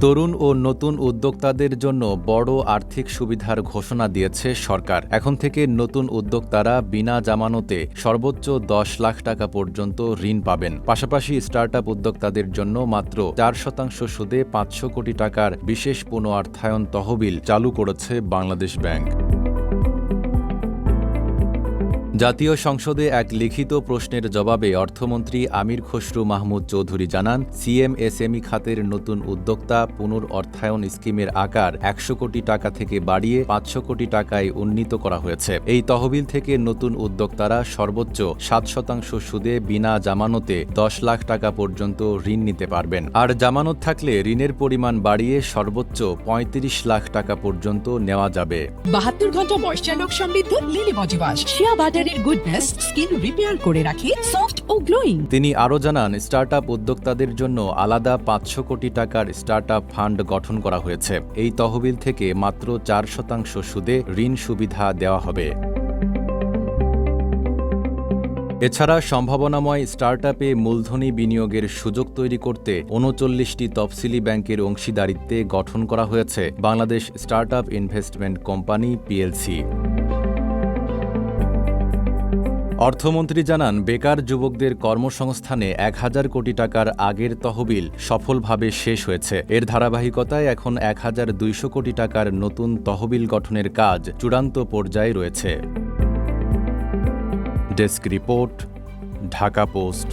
তরুণ ও নতুন উদ্যোক্তাদের জন্য বড় আর্থিক সুবিধার ঘোষণা দিয়েছে সরকার। এখন থেকে নতুন উদ্যোক্তারা বিনা জামানতে সর্বোচ্চ ১০ লাখ টাকা পর্যন্ত ঋণ পাবেন। পাশাপাশি স্টার্টআপ উদ্যোক্তাদের জন্য মাত্র ৪% সুদে ৫০০ কোটি টাকার বিশেষ পুনর্অর্থায়ন তহবিল চালু করেছে বাংলাদেশ ব্যাংক। জাতীয় সংসদে এক লিখিত প্রশ্নের জবাবে অর্থমন্ত্রী আমির খসরু মাহমুদ চৌধুরী জানান, সিএমএসএমই খাতের নতুন উদ্যোক্তা পুনর্অর্থায়ন স্কিমের আকার ১০০ কোটি টাকা থেকে বাড়িয়ে ৫০০ কোটি টাকায় উন্নীত করা হয়েছে। এই তহবিল থেকে নতুন উদ্যোক্তারা সর্বোচ্চ ৭% সুদে বিনা জামানতে ১০ লাখ টাকা পর্যন্ত ঋণ নিতে পারবেন। আর জামানত থাকলে ঋণের পরিমাণ বাড়িয়ে সর্বোচ্চ ৩৫ লাখ টাকা পর্যন্ত নেওয়া যাবে। ৭২ ঘন্টা ময়শ্চার সমৃদ্ধ লিলি বডি ওয়াশ শিয়া বাটারের গুডনেস স্কিন রিপেয়ার করে রাখে সফট ও গ্লোয়িং। তিনি আরও জানান, স্টার্টআপ উদ্যোক্তাদের জন্য আলাদা ৫০০ কোটি টাকার স্টার্টআপ ফান্ড গঠন করা হয়েছে। এই তহবিল থেকে মাত্র ৪% সুদে ঋণ সুবিধা দেওয়া হবে। এছাড়া সম্ভাবনাময় স্টার্টআপে মূলধনী বিনিয়োগের সুযোগ তৈরি করতে ৩৯টি তফসিলি ব্যাংকের অংশীদারিত্বে গঠন করা হয়েছে Bangladesh startup investment company PLC. অর্থমন্ত্রী জানান, বেকার যুবকদের কর্মসংস্থানে ১,০০০ কোটি টাকার আগের তহবিল সফলভাবে শেষ হয়েছে। এর ধারাবাহিকতায় এখন ১,২০০ কোটি টাকার নতুন তহবিল গঠনের কাজ চূড়ান্ত পর্যায়ে রয়েছে। Desk report, Dhaka post.